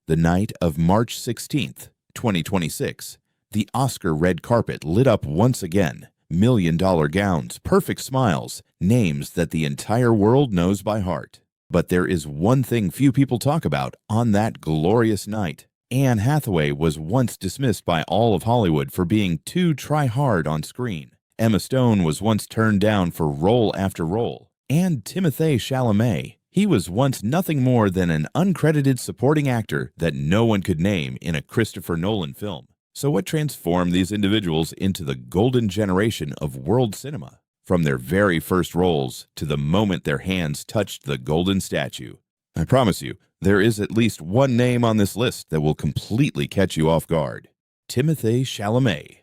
The night of March 16th, 2026, the Oscar red carpet lit up once again. Million-dollar gowns, perfect smiles, names that the entire world knows by heart. But there is one thing few people talk about on that glorious night. Anne Hathaway was once dismissed by all of Hollywood for being too try-hard on screen. Emma Stone was once turned down for role after role. And Timothée Chalamet, he was once nothing more than an uncredited supporting actor that no one could name in a Christopher Nolan film. So what transformed these individuals into the golden generation of world cinema? From their very first roles to the moment their hands touched the golden statue. I promise you, there is at least one name on this list that will completely catch you off guard. Timothée Chalamet.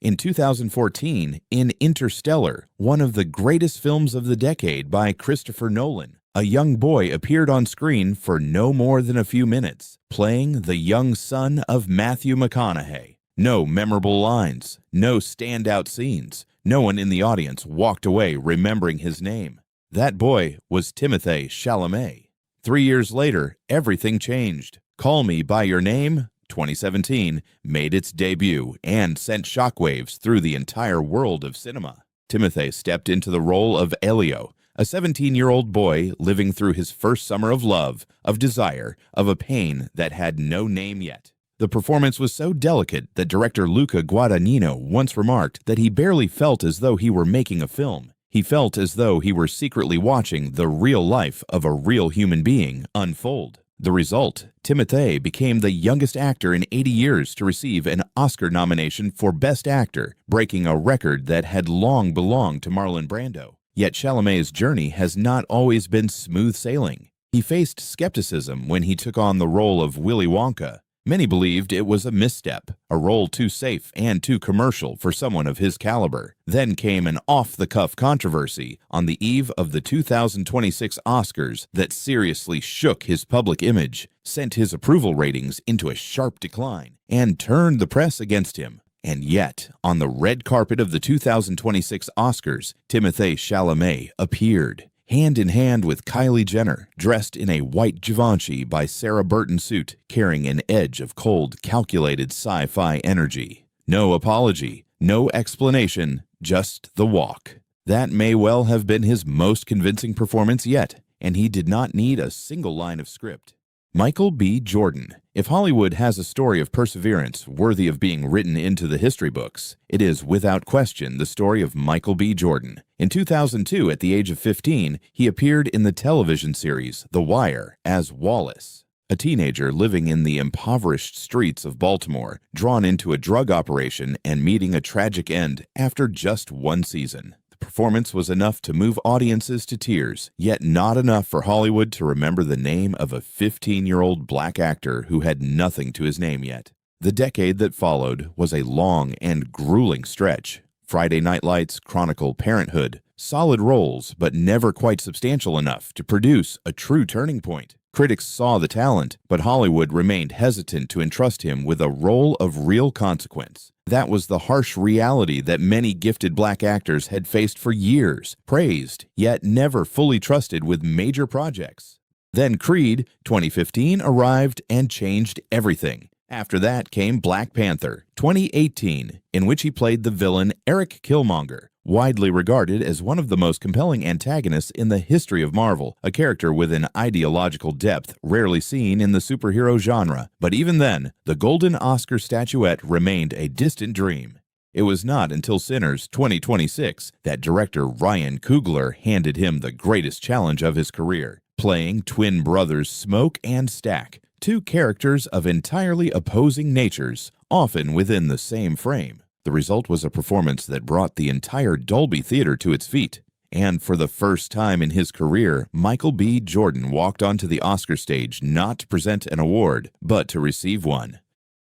In 2014, in Interstellar, one of the greatest films of the decade by Christopher Nolan, a young boy appeared on screen for no more than a few minutes, playing the young son of Matthew McConaughey. No memorable lines, no standout scenes. No one in the audience walked away remembering his name. That boy was Timothée Chalamet. 3 years later, everything changed. Call Me by Your Name, 2017, made its debut and sent shockwaves through the entire world of cinema. Timothée stepped into the role of Elio, a 17-year-old boy living through his first summer of love, of desire, of a pain that had no name yet. The performance was so delicate that director Luca Guadagnino once remarked that he barely felt as though he were making a film. He felt as though he were secretly watching the real life of a real human being unfold. The result, Timothée became the youngest actor in 80 years to receive an Oscar nomination for Best Actor, breaking a record that had long belonged to Marlon Brando. Yet Chalamet's journey has not always been smooth sailing. He faced skepticism when he took on the role of Willy Wonka. Many believed it was a misstep, a role too safe and too commercial for someone of his caliber. Then came an off-the-cuff controversy on the eve of the 2026 Oscars that seriously shook his public image, sent his approval ratings into a sharp decline, and turned the press against him. And yet, on the red carpet of the 2026 Oscars, Timothée Chalamet appeared. Hand in hand with Kylie Jenner, dressed in a white Givenchy by Sarah Burton suit, carrying an edge of cold, calculated sci-fi energy. No apology, no explanation, just the walk. That may well have been his most convincing performance yet, and he did not need a single line of script. Michael B. Jordan. If Hollywood has a story of perseverance worthy of being written into the history books, it is without question the story of Michael B. Jordan. In 2002, at the age of 15, he appeared in the television series The Wire as Wallace, a teenager living in the impoverished streets of Baltimore, drawn into a drug operation and meeting a tragic end after just one season. The performance was enough to move audiences to tears, yet not enough for Hollywood to remember the name of a 15-year-old black actor who had nothing to his name yet. The decade that followed was a long and grueling stretch. Friday Night Lights chronicle parenthood, solid roles but never quite substantial enough to produce a true turning point. Critics saw the talent, but Hollywood remained hesitant to entrust him with a role of real consequence. That was the harsh reality that many gifted black actors had faced for years, praised, yet never fully trusted with major projects. Then Creed, 2015, arrived and changed everything. After that came Black Panther, 2018, in which he played the villain Eric Killmonger, widely regarded as one of the most compelling antagonists in the history of Marvel, a character with an ideological depth rarely seen in the superhero genre. But even then, the Golden Oscar statuette remained a distant dream. It was not until Sinners 2026 that director Ryan Coogler handed him the greatest challenge of his career, playing twin brothers Smoke and Stack, two characters of entirely opposing natures, often within the same frame. The result was a performance that brought the entire Dolby Theater to its feet. And for the first time in his career, Michael B. Jordan walked onto the Oscar stage not to present an award, but to receive one.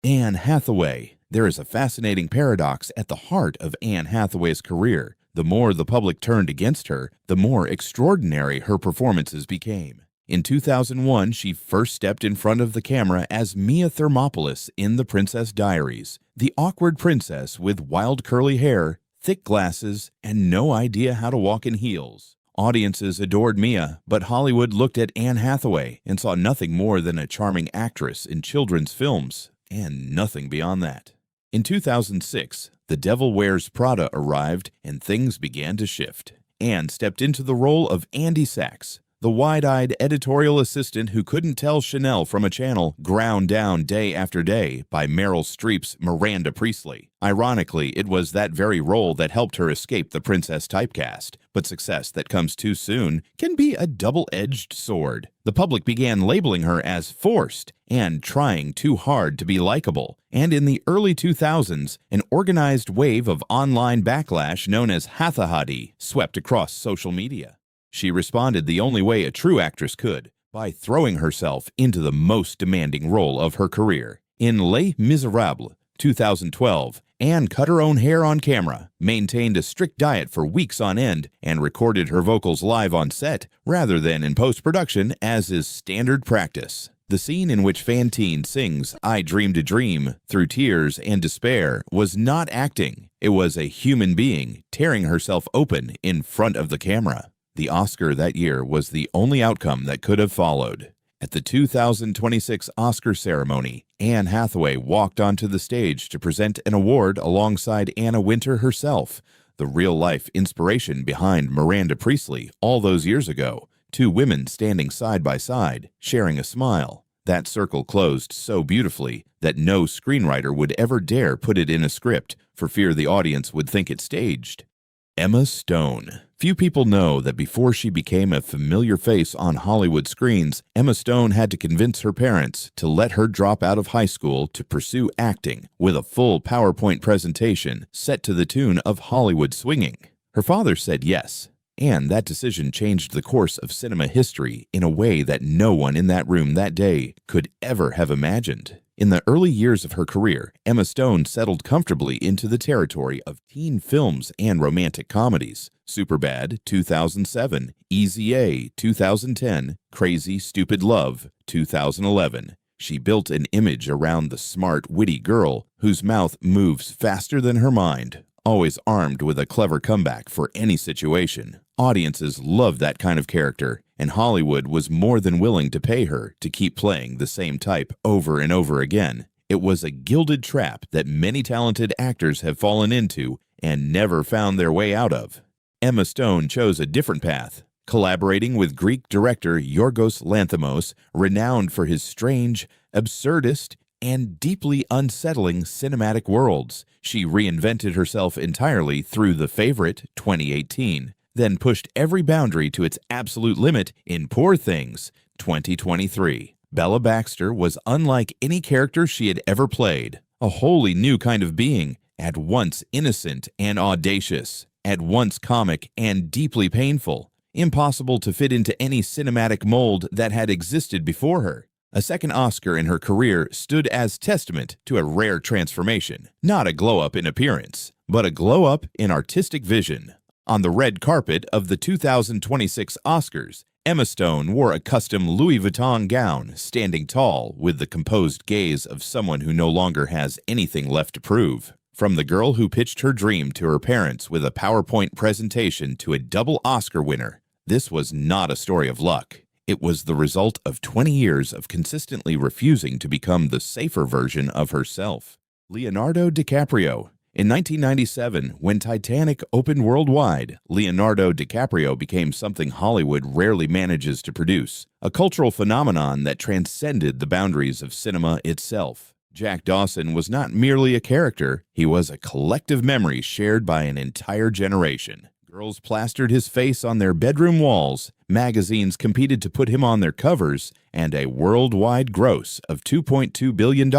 Anne Hathaway. There is a fascinating paradox at the heart of Anne Hathaway's career. The more the public turned against her, the more extraordinary her performances became. In 2001, she first stepped in front of the camera as Mia Thermopolis in The Princess Diaries, the awkward princess with wild curly hair, thick glasses, and no idea how to walk in heels. Audiences adored Mia, but Hollywood looked at Anne Hathaway and saw nothing more than a charming actress in children's films, and nothing beyond that. In 2006, The Devil Wears Prada arrived and things began to shift. Anne stepped into the role of Andy Sachs, the wide-eyed editorial assistant who couldn't tell Chanel from a channel, ground down day after day by Meryl Streep's Miranda Priestly. Ironically, it was that very role that helped her escape the princess typecast, but success that comes too soon can be a double-edged sword. The public began labeling her as forced and trying too hard to be likable, and in the early 2000s, an organized wave of online backlash known as Hathaway swept across social media. She responded the only way a true actress could, by throwing herself into the most demanding role of her career. In Les Miserables, 2012, Anne cut her own hair on camera, maintained a strict diet for weeks on end, and recorded her vocals live on set rather than in post-production, as is standard practice. The scene in which Fantine sings "I Dreamed a Dream" through tears and despair was not acting. It was a human being tearing herself open in front of the camera. The Oscar that year was the only outcome that could have followed. At the 2026 Oscar ceremony, Anne Hathaway walked onto the stage to present an award alongside Anna Wintour herself, the real-life inspiration behind Miranda Priestly all those years ago. Two women standing side by side, sharing a smile. That circle closed so beautifully that no screenwriter would ever dare put it in a script for fear the audience would think it staged. Emma Stone. Few people know that before she became a familiar face on Hollywood screens, Emma Stone had to convince her parents to let her drop out of high school to pursue acting with a full PowerPoint presentation set to the tune of Hollywood Swinging. Her father said yes, and that decision changed the course of cinema history in a way that no one in that room that day could ever have imagined. In the early years of her career, Emma Stone settled comfortably into the territory of teen films and romantic comedies. Superbad, 2007, Easy A, 2010, Crazy Stupid Love, 2011. She built an image around the smart, witty girl whose mouth moves faster than her mind, always armed with a clever comeback for any situation. Audiences loved that kind of character, and Hollywood was more than willing to pay her to keep playing the same type over and over again. It was a gilded trap that many talented actors have fallen into and never found their way out of. Emma Stone chose a different path, collaborating with Greek director Yorgos Lanthimos, renowned for his strange, absurdist, and deeply unsettling cinematic worlds. She reinvented herself entirely through The Favorite, 2018, then pushed every boundary to its absolute limit in Poor Things, 2023. Bella Baxter was unlike any character she had ever played, a wholly new kind of being, at once innocent and audacious, at once comic and deeply painful, impossible to fit into any cinematic mold that had existed before her. A second Oscar in her career stood as testament to a rare transformation, not a glow-up in appearance, but a glow-up in artistic vision. On the red carpet of the 2026 Oscars, Emma Stone wore a custom Louis Vuitton gown, standing tall with the composed gaze of someone who no longer has anything left to prove. From the girl who pitched her dream to her parents with a PowerPoint presentation to a double Oscar winner, this was not a story of luck. It was the result of 20 years of consistently refusing to become the safer version of herself. Leonardo DiCaprio. In 1997, when Titanic opened worldwide, Leonardo DiCaprio became something Hollywood rarely manages to produce, a cultural phenomenon that transcended the boundaries of cinema itself. Jack Dawson was not merely a character, he was a collective memory shared by an entire generation. Girls plastered his face on their bedroom walls, magazines competed to put him on their covers, and a worldwide gross of $2.2 billion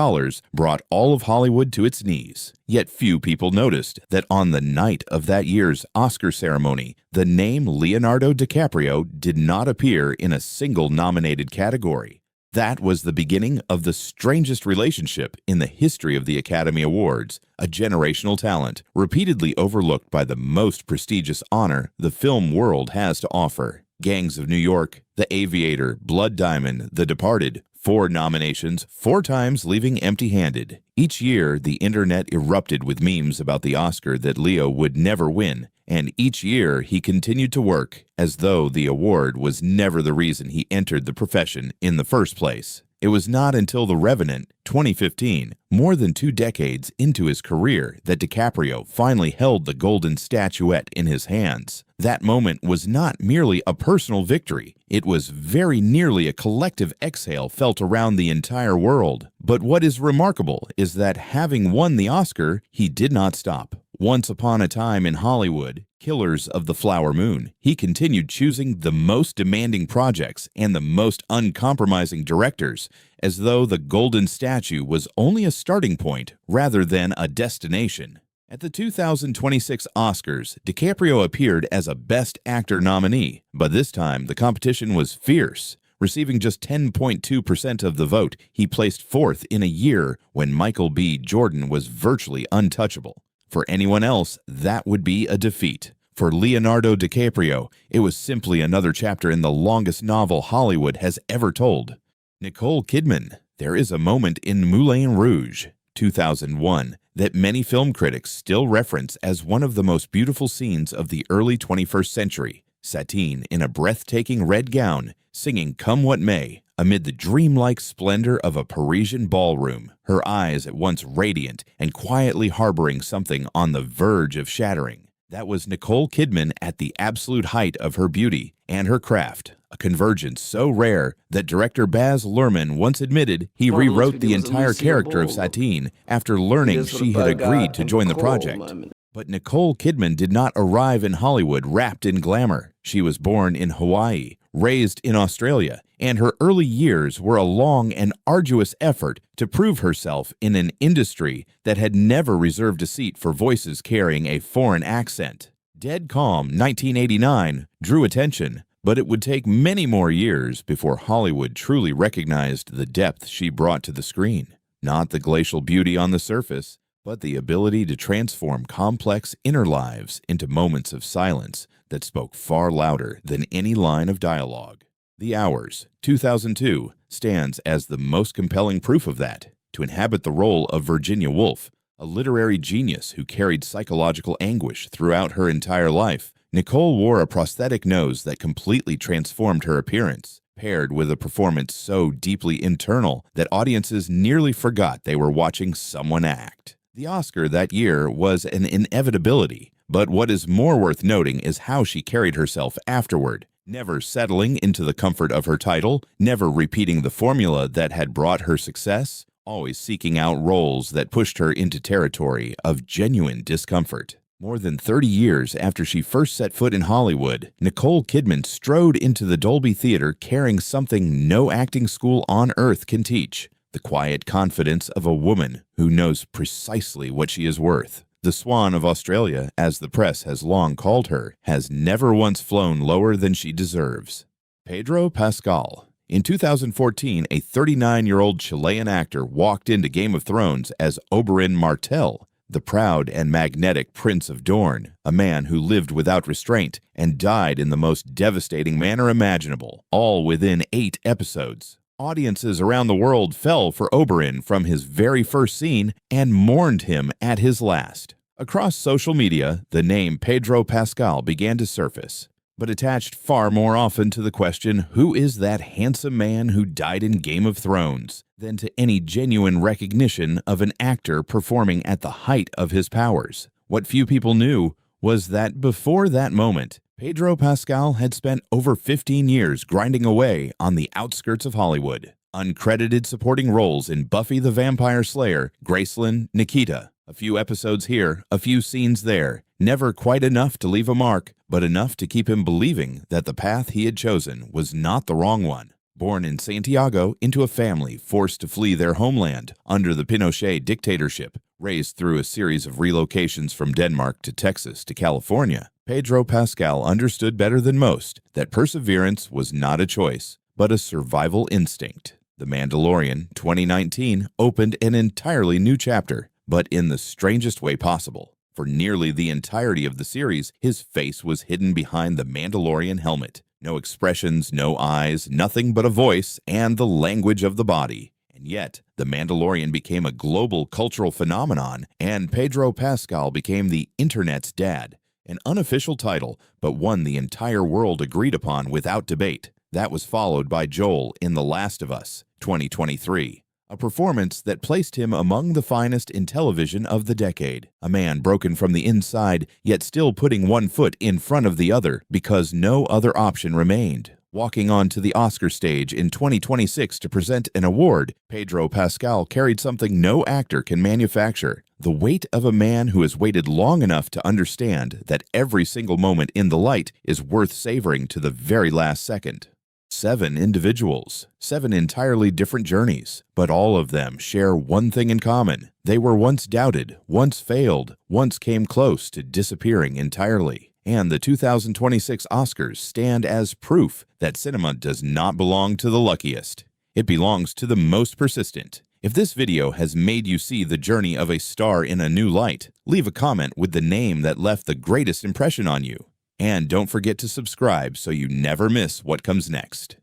brought all of Hollywood to its knees. Yet few people noticed that on the night of that year's Oscar ceremony, the name Leonardo DiCaprio did not appear in a single nominated category. That was the beginning of the strangest relationship in the history of the Academy Awards, a generational talent repeatedly overlooked by the most prestigious honor the film world has to offer. Gangs of New York, The Aviator, Blood Diamond, The Departed, 4 nominations, 4 times leaving empty-handed. Each year, the internet erupted with memes about the Oscar that Leo would never win, and each year he continued to work as though the award was never the reason he entered the profession in the first place. It was not until The Revenant, 2015, more than 2 decades into his career, that DiCaprio finally held the golden statuette in his hands. That moment was not merely a personal victory. It was very nearly a collective exhale felt around the entire world. But what is remarkable is that having won the Oscar, he did not stop. Once upon a time in Hollywood, Killers of the Flower Moon, he continued choosing the most demanding projects and the most uncompromising directors, as though the golden statue was only a starting point rather than a destination. At the 2026 Oscars, DiCaprio appeared as a Best Actor nominee, but this time the competition was fierce. Receiving just 10.2% of the vote, he placed 4th in a year when Michael B. Jordan was virtually untouchable. For anyone else, that would be a defeat. For Leonardo DiCaprio, it was simply another chapter in the longest novel Hollywood has ever told. Nicole Kidman, there is a moment in Moulin Rouge, 2001, that many film critics still reference as one of the most beautiful scenes of the early 21st century. Satine, in a breathtaking red gown, singing Come What May, amid the dreamlike splendor of a Parisian ballroom, her eyes at once radiant and quietly harboring something on the verge of shattering. That was Nicole Kidman at the absolute height of her beauty and her craft, a convergence so rare that director Baz Luhrmann once admitted he rewrote the entire character of Satine after learning she had agreed to join the project. But Nicole Kidman did not arrive in Hollywood wrapped in glamour. She was born in Hawaii, raised in Australia, and her early years were a long and arduous effort to prove herself in an industry that had never reserved a seat for voices carrying a foreign accent. Dead Calm, 1989, drew attention, but it would take many more years before Hollywood truly recognized the depth she brought to the screen. Not the glacial beauty on the surface, but the ability to transform complex inner lives into moments of silence that spoke far louder than any line of dialogue. The Hours, 2002, stands as the most compelling proof of that. To inhabit the role of Virginia Woolf, a literary genius who carried psychological anguish throughout her entire life, Nicole wore a prosthetic nose that completely transformed her appearance, paired with a performance so deeply internal that audiences nearly forgot they were watching someone act. The Oscar that year was an inevitability, but what is more worth noting is how she carried herself afterward, never settling into the comfort of her title, never repeating the formula that had brought her success, always seeking out roles that pushed her into territory of genuine discomfort. More than 30 years after she first set foot in Hollywood, Nicole Kidman strode into the Dolby Theater carrying something no acting school on earth can teach: the quiet confidence of a woman who knows precisely what she is worth. The Swan of Australia, as the press has long called her, has never once flown lower than she deserves. Pedro Pascal. In 2014, a 39-year-old Chilean actor walked into Game of Thrones as Oberyn Martell, the proud and magnetic Prince of Dorne, a man who lived without restraint and died in the most devastating manner imaginable, all within 8 episodes. Audiences around the world fell for Oberyn from his very first scene and mourned him at his last. Across social media, the name Pedro Pascal began to surface, but attached far more often to the question, who is that handsome man who died in Game of Thrones, than to any genuine recognition of an actor performing at the height of his powers. What few people knew was that before that moment, Pedro Pascal had spent over 15 years grinding away on the outskirts of Hollywood. Uncredited supporting roles in Buffy the Vampire Slayer, Graceland, Nikita. A few episodes here, a few scenes there. Never quite enough to leave a mark, but enough to keep him believing that the path he had chosen was not the wrong one. Born in Santiago into a family forced to flee their homeland under the Pinochet dictatorship, raised through a series of relocations from Denmark to Texas to California, Pedro Pascal understood better than most that perseverance was not a choice, but a survival instinct. The Mandalorian, 2019, opened an entirely new chapter, but in the strangest way possible. For nearly the entirety of the series, his face was hidden behind the Mandalorian helmet. No expressions, no eyes, nothing but a voice and the language of the body. And yet, The Mandalorian became a global cultural phenomenon, and Pedro Pascal became the Internet's dad. An unofficial title, but one the entire world agreed upon without debate. That was followed by Joel in The Last of Us, 2023. A performance that placed him among the finest in television of the decade. A man broken from the inside, yet still putting one foot in front of the other because no other option remained. Walking onto the Oscar stage in 2026 to present an award, Pedro Pascal carried something no actor can manufacture. The weight of a man who has waited long enough to understand that every single moment in the light is worth savoring to the very last second. 7 individuals, 7 entirely different journeys, but all of them share one thing in common. They were once doubted, once failed, once came close to disappearing entirely. And the 2026 Oscars stand as proof that cinema does not belong to the luckiest. It belongs to the most persistent. If this video has made you see the journey of a star in a new light, leave a comment with the name that left the greatest impression on you. And don't forget to subscribe so you never miss what comes next.